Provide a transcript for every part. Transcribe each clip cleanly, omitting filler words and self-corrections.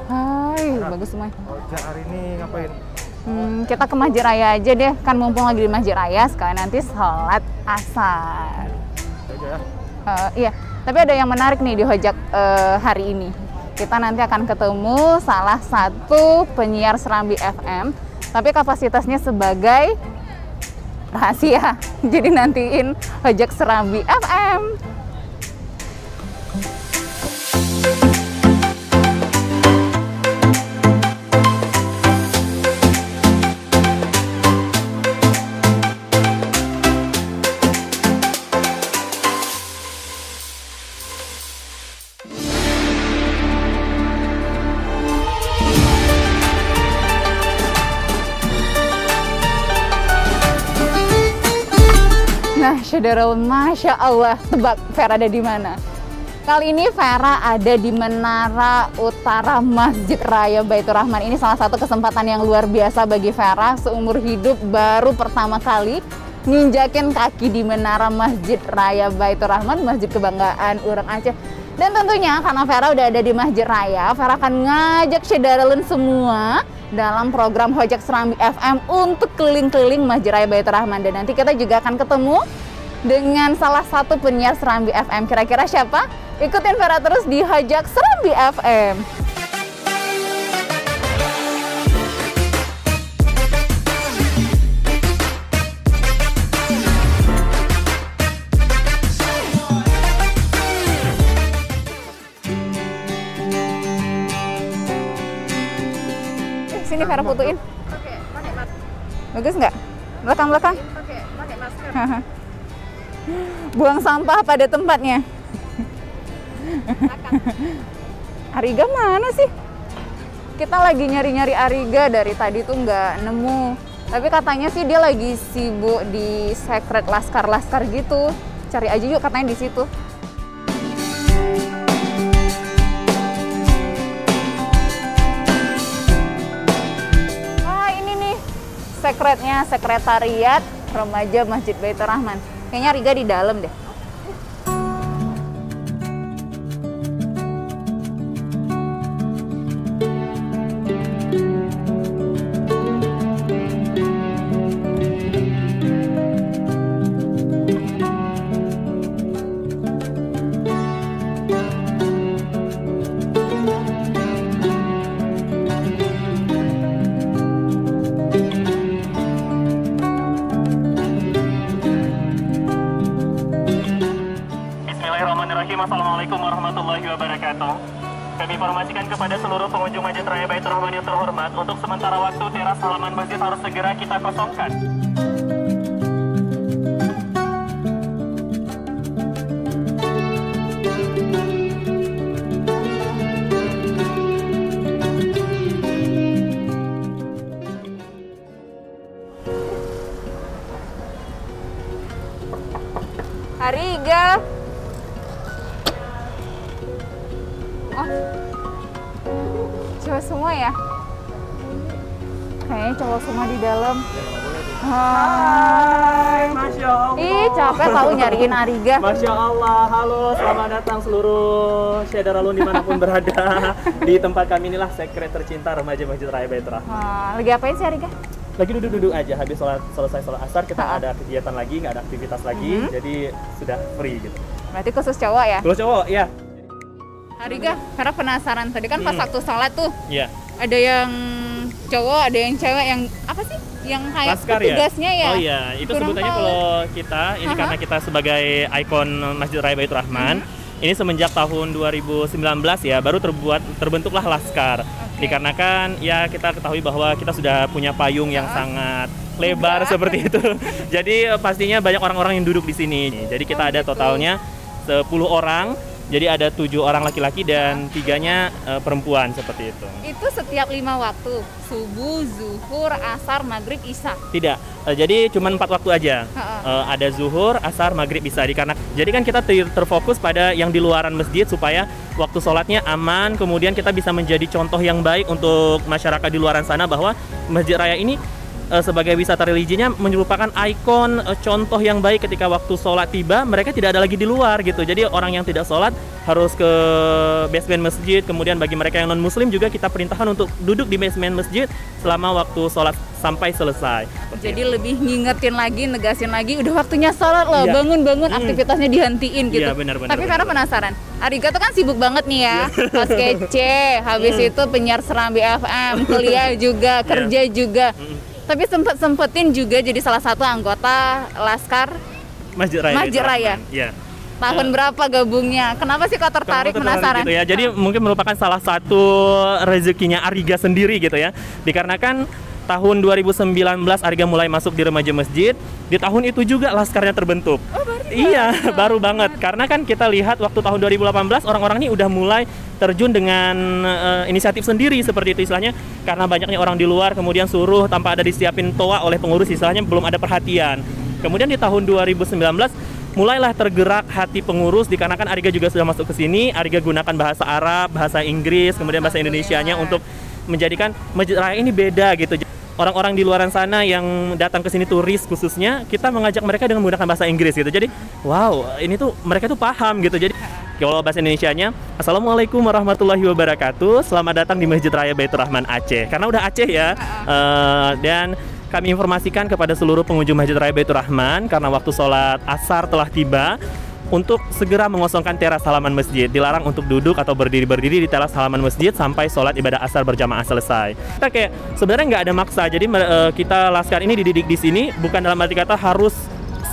Hai, bagus semua. Ojek hari ini ngapain? Kita ke Masjid Raya aja deh, kan mumpung lagi di Masjid Raya, sekalian nanti sholat asar. Aja ya. Iya, tapi ada yang menarik nih di Hojak hari ini. Kita nanti akan ketemu salah satu penyiar Serambi FM, tapi kapasitasnya sebagai rahasia. Jadi nantiin Hojak Serambi FM. Nah, saudara, Masya Allah, tebak Vera ada di mana? Kali ini Vera ada di Menara Utara Masjid Raya Baitur Rahman. Ini salah satu kesempatan yang luar biasa bagi Vera. Seumur hidup baru pertama kali nginjakin kaki di Menara Masjid Raya Baitur Rahman, Masjid Kebanggaan Urang Aceh. Dan tentunya karena Vera udah ada di Masjid Raya, Vera akan ngajak saudara semua dalam program Hojak Serambi FM untuk keliling-keliling Masjid Raya Baitur Rahman. Dan nanti kita juga akan ketemu dengan salah satu penyiar Serambi FM. Kira-kira siapa? Ikutin Vera terus di Hojak Serambi FM. Sini Vera fotoin. Oke, pakai masker. Bagus nggak? Belakang-belakang. Pakai masker. Buang sampah pada tempatnya. Ariga mana sih? Kita lagi nyari-nyari Ariga dari tadi tuh nggak nemu. Tapi katanya sih dia lagi sibuk di secret laskar-laskar gitu. Cari aja yuk, katanya di situ. Sekretnya, sekretariat remaja Masjid Baitur Rahman. Kayaknya Riga di dalam deh. Assalamualaikum warahmatullahi wabarakatuh. Kami informasikan kepada seluruh pengunjung Masjid Raya Baitur Rahman yang terhormat, untuk sementara waktu teras halaman masjid harus segera kita kosongkan. Ariga. Oh, cowok semua ya? Kayaknya cowok semua di dalam. Hai, Masya Allah. Ih, capek tahu nyariin Ariga. Masya Allah, halo, selamat datang seluruh Syedaralun dimanapun berada. Di tempat kami inilah sekret tercinta remaja Masjid Raya Baitur Rahman. Lagi apain sih Ariga? Lagi duduk-duduk aja, habis selesai sholat asar kita ada kegiatan lagi, nggak ada aktivitas lagi, jadi sudah free gitu. Berarti khusus cowok ya? Kalau cowok, ya. Ariga, karena penasaran tadi kan pas waktu sholat tuh, Iya. ada yang cowok, ada yang cewek, yang apa sih? Yang kayak Laskar petugasnya ya? Oh iya, itu Kurang sebutannya tahu. kalau kita, ini karena kita sebagai ikon Masjid Raya Baitur Rahman, ini semenjak tahun 2019 ya, baru terbentuklah Laskar. Dikarenakan ya kita ketahui bahwa kita sudah punya payung yang sangat lebar seperti itu. Jadi pastinya banyak orang-orang yang duduk di sini. Jadi kita ada totalnya 10 orang. Jadi ada 7 orang laki-laki dan 3-nya perempuan seperti itu. Itu setiap 5 waktu, subuh, zuhur, asar, maghrib, isya. Tidak, jadi cuma 4 waktu aja. Ada zuhur, asar, maghrib, isya. Jadi kan kita terfokus pada yang di luaran masjid supaya waktu sholatnya aman. Kemudian kita bisa menjadi contoh yang baik untuk masyarakat di luaran sana bahwa Masjid Raya ini sebagai wisata religinya merupakan ikon contoh yang baik ketika waktu sholat tiba mereka tidak ada lagi di luar gitu. Jadi orang yang tidak sholat harus ke basement masjid. Kemudian bagi mereka yang non muslim juga kita perintahkan untuk duduk di basement masjid selama waktu sholat sampai selesai. Jadi lebih ngingetin lagi, negasin lagi, udah waktunya sholat loh, bangun-bangun aktivitasnya dihentiin gitu. Iya, benar. Tapi Vera penasaran, Ariga tuh kan sibuk banget nih ya, pas kece, habis itu penyiar Serambi FM, kuliah juga, kerja juga. Tapi sempetin juga jadi salah satu anggota Laskar Masjid Raya. Iya. Tahun berapa gabungnya? Kenapa sih kok tertarik, penasaran? Gitu ya. Jadi mungkin merupakan salah satu rezekinya Ariga sendiri gitu ya. Dikarenakan tahun 2019 Ariga mulai masuk di remaja masjid. Di tahun itu juga Laskarnya terbentuk. Iya, baru banget. Karena kan kita lihat waktu tahun 2018 orang-orang ini udah mulai terjun dengan inisiatif sendiri seperti itu istilahnya. Karena banyaknya orang di luar kemudian suruh tanpa ada disiapin toa oleh pengurus istilahnya belum ada perhatian. Kemudian di tahun 2019 mulailah tergerak hati pengurus dikarenakan Ariga juga sudah masuk ke sini. Ariga gunakan bahasa Arab, bahasa Inggris, kemudian bahasa Indonesianya untuk menjadikan Masjid Raya ini beda gitu. Orang-orang di luaran sana yang datang ke sini turis khususnya, kita mengajak mereka dengan menggunakan bahasa Inggris gitu. Jadi, wow, ini tuh mereka tuh paham gitu. Jadi, kalau bahasa Indonesianya, Assalamualaikum warahmatullahi wabarakatuh. Selamat datang di Masjid Raya Baitur Rahman Aceh. Karena udah Aceh ya. Dan kami informasikan kepada seluruh pengunjung Masjid Raya Baitur Rahman karena waktu sholat asar telah tiba untuk segera mengosongkan teras halaman masjid. Dilarang untuk duduk atau berdiri di teras halaman masjid sampai sholat ibadah asar berjamaah selesai. Kita kayak sebenarnya nggak ada maksa. Jadi kita Laskar ini dididik di sini bukan dalam arti kata harus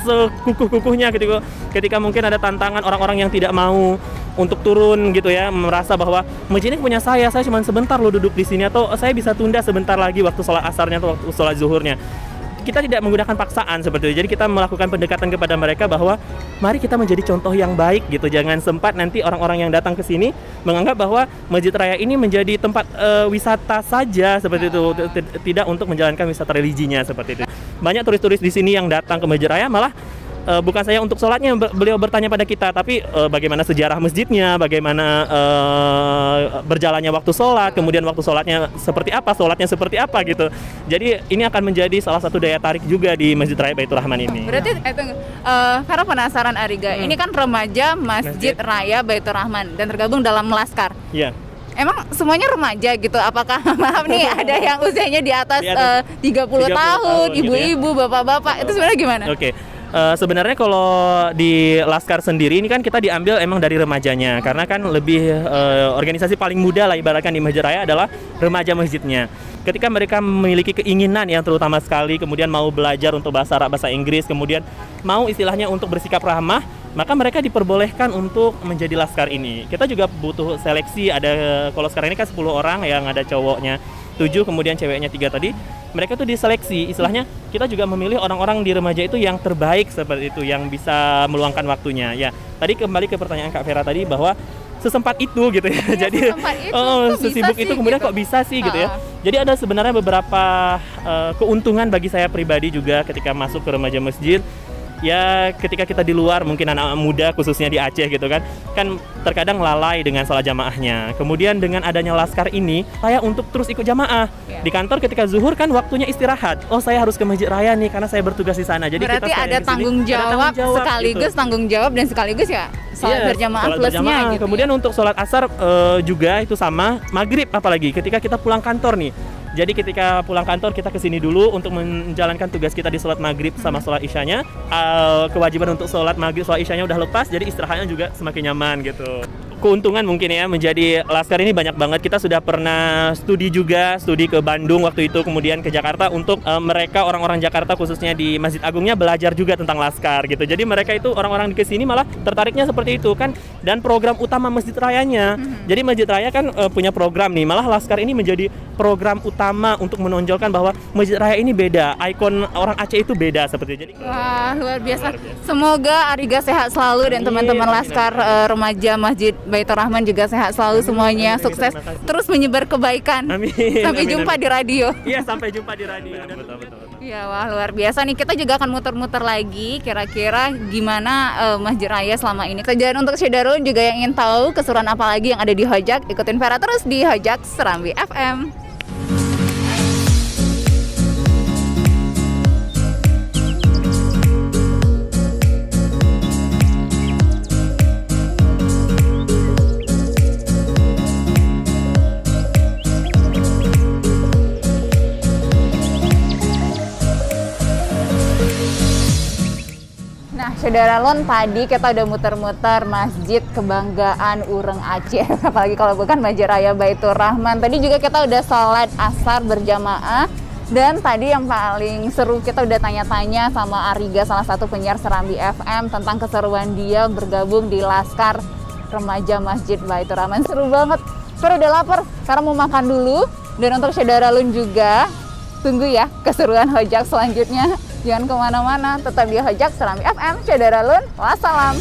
sekukuh-kukuhnya gitu. Ketika mungkin ada tantangan orang-orang yang tidak mau untuk turun gitu ya, merasa bahwa masjid ini punya saya cuma sebentar lo duduk di sini atau saya bisa tunda sebentar lagi waktu sholat asarnya atau waktu sholat zuhurnya. Kita tidak menggunakan paksaan seperti itu. Jadi kita melakukan pendekatan kepada mereka bahwa mari kita menjadi contoh yang baik gitu. Jangan sempat nanti orang-orang yang datang ke sini menganggap bahwa Masjid Raya ini menjadi tempat wisata saja seperti itu, tidak untuk menjalankan wisata religinya seperti itu. Banyak turis-turis di sini yang datang ke Masjid Raya malah bukan saya untuk sholatnya, beliau bertanya pada kita, tapi bagaimana sejarah masjidnya, bagaimana berjalannya waktu sholat, kemudian waktu sholatnya seperti apa gitu. Jadi ini akan menjadi salah satu daya tarik juga di Masjid Raya Baitur Rahman ini. Berarti karena penasaran Ariga, ini kan remaja Masjid Raya Baitur Rahman dan tergabung dalam Laskar. Iya. Emang semuanya remaja gitu? Apakah maaf nih ada yang usianya di atas 30 tahun, ibu-ibu, bapak-bapak, itu sebenarnya gimana? Oke. Sebenarnya kalau di Laskar sendiri ini kan kita diambil emang dari remajanya karena kan lebih organisasi paling muda lah ibaratkan di Masjid Raya adalah remaja masjidnya. Ketika mereka memiliki keinginan yang terutama sekali kemudian mau belajar untuk bahasa Arab, bahasa Inggris, kemudian mau istilahnya untuk bersikap ramah, maka mereka diperbolehkan untuk menjadi Laskar ini. Kita juga butuh seleksi, ada kalau sekarang ini kan 10 orang yang ada cowoknya 7 kemudian ceweknya 3 tadi. Mereka tuh diseleksi, istilahnya kita juga memilih orang-orang di remaja itu yang terbaik seperti itu, yang bisa meluangkan waktunya. Ya, tadi kembali ke pertanyaan Kak Vera tadi bahwa sesempat itu gitu ya. Ya jadi sesibuk itu kemudian gitu. Kok bisa sih gitu ya. Jadi ada sebenarnya beberapa keuntungan bagi saya pribadi juga ketika masuk ke remaja masjid. Ya ketika kita di luar mungkin anak-anak muda khususnya di Aceh gitu kan terkadang lalai dengan salat jamaahnya. Kemudian dengan adanya Laskar ini saya untuk terus ikut jamaah. Di kantor ketika zuhur kan waktunya istirahat. Oh saya harus ke Masjid Raya nih karena saya bertugas di sana. Jadi berarti kita ada tanggung jawab sekaligus gitu. Tanggung jawab dan sekaligus ya salat berjamaah plusnya gitu. Kemudian untuk sholat asar juga itu sama. Maghrib apalagi ketika kita pulang kantor nih. Jadi ketika pulang kantor kita kesini dulu untuk menjalankan tugas kita di sholat maghrib sama sholat isyanya. Kewajiban untuk sholat maghrib, sholat isyanya udah lepas, jadi istirahatnya juga semakin nyaman gitu. Keuntungan mungkin ya menjadi Laskar ini banyak banget. Kita sudah pernah studi ke Bandung waktu itu, kemudian ke Jakarta untuk mereka orang-orang Jakarta khususnya di Masjid Agungnya belajar juga tentang Laskar gitu. Jadi mereka itu orang-orang di kesini malah tertariknya seperti itu kan. Dan program utama Masjid Rayanya. Jadi Masjid Raya kan punya program nih, malah Laskar ini menjadi program utama untuk menonjolkan bahwa Masjid Raya ini beda, ikon orang Aceh itu beda seperti itu. Jadi wah, luar biasa. Semoga Ariga sehat selalu dan teman-teman Laskar remaja Masjid Baitur Rahman juga sehat selalu semuanya, sukses terus menyebar kebaikan. Amin. Sampai jumpa di radio. Iya, sampai jumpa di radio. Betul. Iya, wah luar biasa nih. Kita juga akan muter-muter lagi kira-kira gimana Masjid Raya selama ini. Dan untuk Syederun juga yang ingin tahu keseruan apa lagi yang ada di Hojak, ikutin Vera terus di Hojak Serambi FM. Syederalun, tadi kita udah muter-muter Masjid Kebanggaan Ureng Aceh. Apalagi kalau bukan Masjid Raya Baitur Rahman. Tadi juga kita udah sholat asar berjamaah. Dan tadi yang paling seru, kita udah tanya-tanya sama Ariga, salah satu penyiar Serambi FM, tentang keseruan dia bergabung di Laskar Remaja Masjid Baitur Rahman. Seru banget. Fer udah lapar, sekarang mau makan dulu. Dan untuk Syederalun juga, tunggu ya keseruan Hojak selanjutnya. Jangan kemana-mana, tetap di Hojak Serambi FM. Syederalun, wassalam.